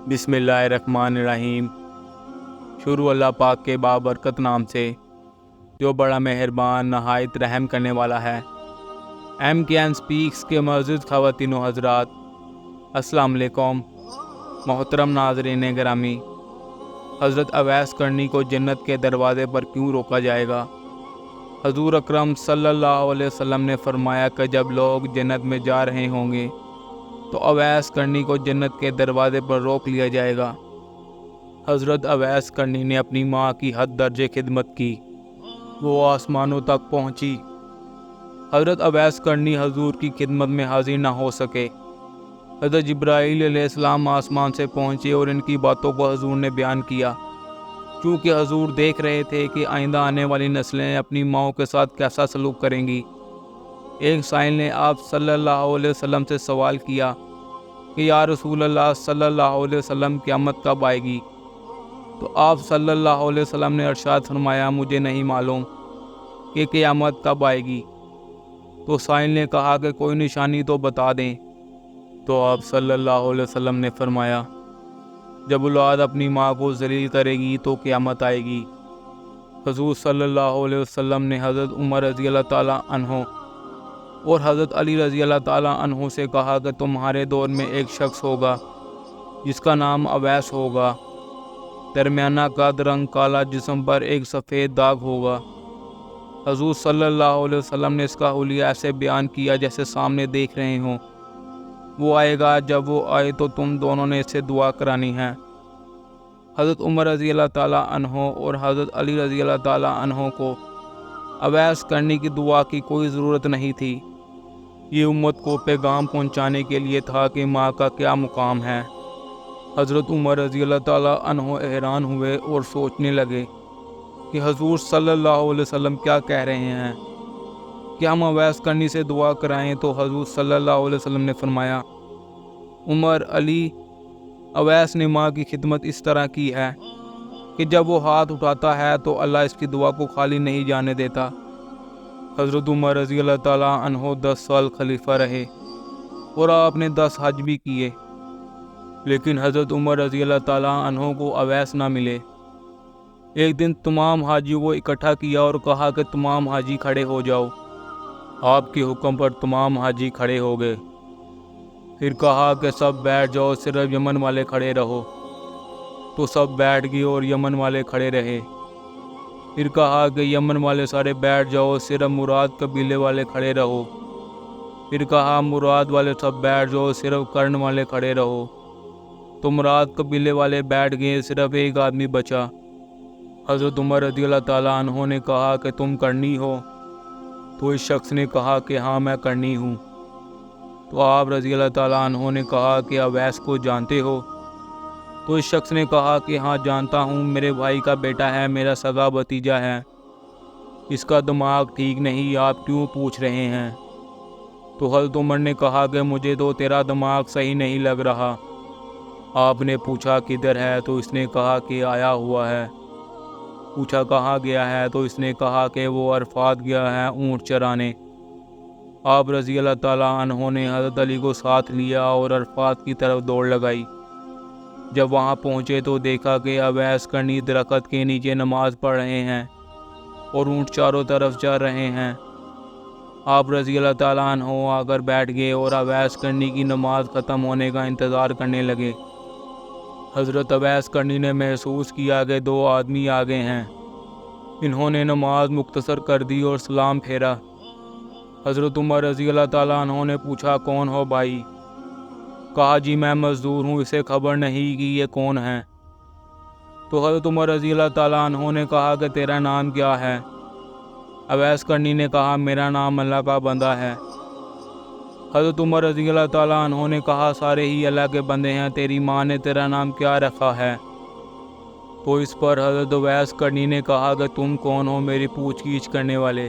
بسم اللہ الرحمن الرحیم۔ شروع اللہ پاک کے بابرکت نام سے جو بڑا مہربان نہایت رحم کرنے والا ہے۔ MKN سپیکس کے معزز خواتین و حضرات، السلام علیکم۔ محترم ناظرین گرامی، حضرت اویس کرنی کو جنت کے دروازے پر کیوں روکا جائے گا؟ حضور اکرم صلی اللہ علیہ وسلم نے فرمایا کہ جب لوگ جنت میں جا رہے ہوں گے تو اویس کرنی کو جنت کے دروازے پر روک لیا جائے گا۔ حضرت اویس کرنی نے اپنی ماں کی حد درجے خدمت کی، وہ آسمانوں تک پہنچی۔ حضرت اویس کرنی حضور کی خدمت میں حاضر نہ ہو سکے۔ حضرت جبرائیل علیہ السلام آسمان سے پہنچے اور ان کی باتوں کو حضور نے بیان کیا، کیونکہ حضور دیکھ رہے تھے کہ آئندہ آنے والی نسلیں اپنی ماؤں کے ساتھ کیسا سلوک کریں گی۔ ایک سائل نے آپ صلی اللہ علیہ وسلم سے سوال کیا کہ یا رسول اللہ صلی اللہ علیہ وسلم قیامت کب آئے گی؟ تو آپ صلی اللہ علیہ وسلم نے ارشاد فرمایا مجھے نہیں معلوم کہ قیامت کب آئے گی۔ تو سائل نے کہا کہ کوئی نشانی تو بتا دیں۔ تو آپ صلی اللہ علیہ وسلم نے فرمایا جب اولاد اپنی ماں کو ذلیل کرے گی تو قیامت آئے گی۔ حضور صلی اللہ علیہ وسلم نے حضرت عمر رضی اللہ تعالیٰ عنہ اور حضرت علی رضی اللہ تعالیٰ عنہ سے کہا کہ تمہارے دور میں ایک شخص ہوگا جس کا نام اویس ہوگا، درمیانہ قد، رنگ کالا، جسم پر ایک سفید داغ ہوگا۔ حضور صلی اللہ علیہ وسلم نے اس کا حلیہ ایسے بیان کیا جیسے سامنے دیکھ رہے ہوں۔ وہ آئے گا، جب وہ آئے تو تم دونوں نے اس سے دعا کرانی ہے۔ حضرت عمر رضی اللہ تعالیٰ عنہ اور حضرت علی رضی اللہ تعالیٰ عنہ کو اویس کرنی کی دعا کی کوئی ضرورت نہیں تھی۔ یہ امت کو پیغام پہنچانے کے لیے تھا کہ ماں کا کیا مقام ہے۔ حضرت عمر رضی اللہ تعالیٰ عنہ حیران ہوئے اور سوچنے لگے کہ حضور صلی اللہ علیہ وسلم کیا کہہ رہے ہیں کہ ہم اویس کرنی سے دعا کرائیں؟ تو حضور صلی اللہ علیہ وسلم نے فرمایا عمر، علی، اویس نے ماں کی خدمت اس طرح کی ہے کہ جب وہ ہاتھ اٹھاتا ہے تو اللہ اس کی دعا کو خالی نہیں جانے دیتا۔ حضرت عمر رضی اللہ تعالیٰ عنہ 10 سال خلیفہ رہے اور آپ نے 10 حج بھی کیے، لیکن حضرت عمر رضی اللہ تعالیٰ عنہ کو اویس نہ ملے۔ ایک دن تمام حاجیوں کو اکٹھا کیا اور کہا کہ تمام حاجی کھڑے ہو جاؤ۔ آپ کے حکم پر تمام حاجی کھڑے ہو گئے۔ پھر کہا کہ سب بیٹھ جاؤ، صرف یمن والے کھڑے رہو۔ تو سب بیٹھ گئے اور یمن والے کھڑے رہے۔ پھر کہا کہ یمن والے سارے بیٹھ جاؤ، صرف مراد قبیلے والے کھڑے رہو۔ پھر کہا مراد والے سب بیٹھ جاؤ، صرف کرن والے کھڑے رہو۔ تو مراد قبیلے والے بیٹھ گئے، صرف ایک آدمی بچا۔ حضرت عمر رضی اللہ تعالیٰ عنہ نے کہا کہ تم کرنی ہو؟ تو اس شخص نے کہا کہ ہاں میں کرنی ہوں۔ تو آپ رضی اللہ تعالیٰ عنہ نے کہا کہ اویس کو جانتے ہو؟ تو اس شخص نے کہا کہ ہاں جانتا ہوں، میرے بھائی کا بیٹا ہے، میرا سگا بھتیجا ہے، اس کا دماغ ٹھیک نہیں، آپ کیوں پوچھ رہے ہیں؟ تو حضرت عمر نے کہا کہ مجھے تو تیرا دماغ صحیح نہیں لگ رہا۔ آپ نے پوچھا کدھر ہے؟ تو اس نے کہا کہ آیا ہوا ہے۔ پوچھا کہاں گیا ہے؟ تو اس نے کہا کہ وہ عرفات گیا ہے اونٹ چرانے۔ آپ رضی اللہ تعالیٰ عنہ نے حضرت علی کو ساتھ لیا اور عرفات کی طرف دوڑ لگائی۔ جب وہاں پہنچے تو دیکھا کہ اویس کرنی درخت کے نیچے نماز پڑھ رہے ہیں اور اونٹ چاروں طرف چر رہے ہیں۔ آپ رضی اللہ تعالیٰ عنہ آ کر بیٹھ گئے اور اویس کرنی کی نماز ختم ہونے کا انتظار کرنے لگے۔ حضرت اویس کرنی نے محسوس کیا کہ 2 آدمی آ گئے ہیں۔ انہوں نے نماز مختصر کر دی اور سلام پھیرا۔ حضرت عمر رضی اللہ تعالیٰ عنہ نے پوچھا کون ہو بھائی؟ کہا جی میں مزدور ہوں، اسے خبر نہیں کہ یہ کون ہے۔ تو حضرت عمر رضی اللہ تعالیٰ عنہ نے کہا کہ تیرا نام کیا ہے؟ اویس کرنی نے کہا میرا نام اللہ کا بندہ ہے۔ حضرت عمر رضی اللہ تعالیٰ عنہ نے کہا سارے ہی اللہ کے بندے ہیں، تیری ماں نے تیرا نام کیا رکھا ہے؟ تو اس پر حضرت اویس کرنی نے کہا کہ تم کون ہو میری پوچھ گچھ کرنے والے؟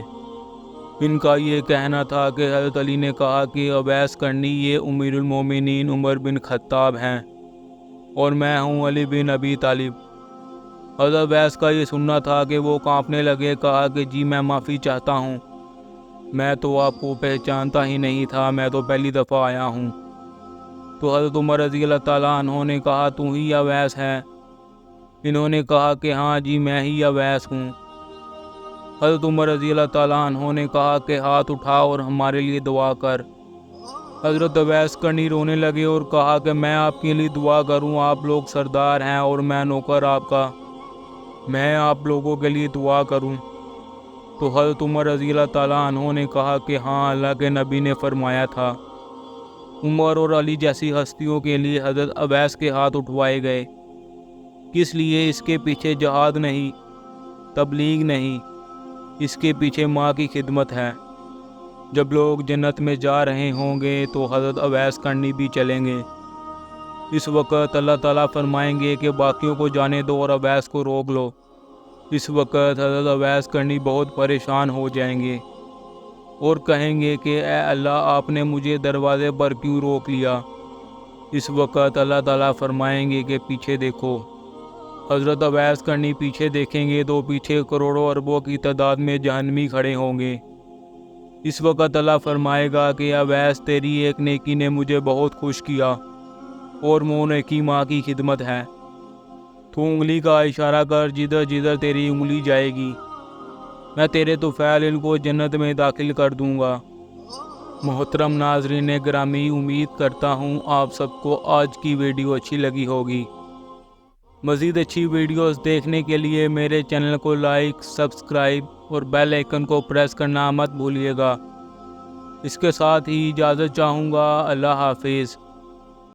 ان کا یہ کہنا تھا کہ حضرت علی نے کہا کہ اویس کرنی یہ امیر المومنین عمر بن خطاب ہیں اور میں ہوں علی بن ابی طالب۔ حضرت اویس کا یہ سننا تھا کہ وہ کانپنے لگے، کہا کہ جی میں معافی چاہتا ہوں، میں تو آپ کو پہچانتا ہی نہیں تھا، میں تو پہلی دفعہ آیا ہوں۔ تو حضرت عمر رضی اللہ تعالیٰ عنہ نے کہا تو ہی اویس ہے؟ انہوں نے کہا کہ ہاں جی میں ہی اویس ہوں۔ حضرت عمر رضی اللہ تعالیٰ عنہ نے کہا کہ ہاتھ اٹھا اور ہمارے لیے دعا کر۔ حضرت اویس کرنی رونے لگے اور کہا کہ میں آپ کے لیے دعا کروں، آپ لوگ سردار ہیں اور میں نوکر آپ کا، میں آپ لوگوں کے لیے دعا کروں؟ تو حضرت عمر رضی اللہ تعالیٰ عنہ نے کہا کہ ہاں اللہ کے نبی نے فرمایا تھا۔ عمر اور علی جیسی ہستیوں کے لیے حضرت اویس کے ہاتھ اٹھوائے گئے۔ کس لیے؟ اس کے پیچھے جہاد نہیں، تبلیغ نہیں، اس کے پیچھے ماں کی خدمت ہے۔ جب لوگ جنت میں جا رہے ہوں گے تو حضرت اویس کرنی بھی چلیں گے۔ اس وقت اللہ تعالیٰ فرمائیں گے کہ باقیوں کو جانے دو اور اویس کو روک لو۔ اس وقت حضرت اویس کرنی بہت پریشان ہو جائیں گے اور کہیں گے کہ اے اللہ آپ نے مجھے دروازے پر کیوں روک لیا؟ اس وقت اللہ تعالیٰ فرمائیں گے کہ پیچھے دیکھو۔ حضرت اویس کرنی پیچھے دیکھیں گے تو پیچھے کروڑوں اربوں کی تعداد میں جہنمی کھڑے ہوں گے۔ اس وقت اللہ فرمائے گا کہ اویس تیری ایک نیکی نے مجھے بہت خوش کیا اور وہ نیکی ماں کی خدمت ہے۔ تو انگلی کا اشارہ کر جدھر جدھر تیری انگلی جائے گی، میں تیرے طفیل کو جنت میں داخل کر دوں گا۔ محترم ناظرین گرامی، امید کرتا ہوں آپ سب کو آج کی ویڈیو اچھی لگی ہوگی۔ مزید اچھی ویڈیوز دیکھنے کے لیے میرے چینل کو لائک، سبسکرائب اور بیل آئیکن کو پریس کرنا مت بھولیے گا۔ اس کے ساتھ ہی اجازت چاہوں گا۔ اللہ حافظ۔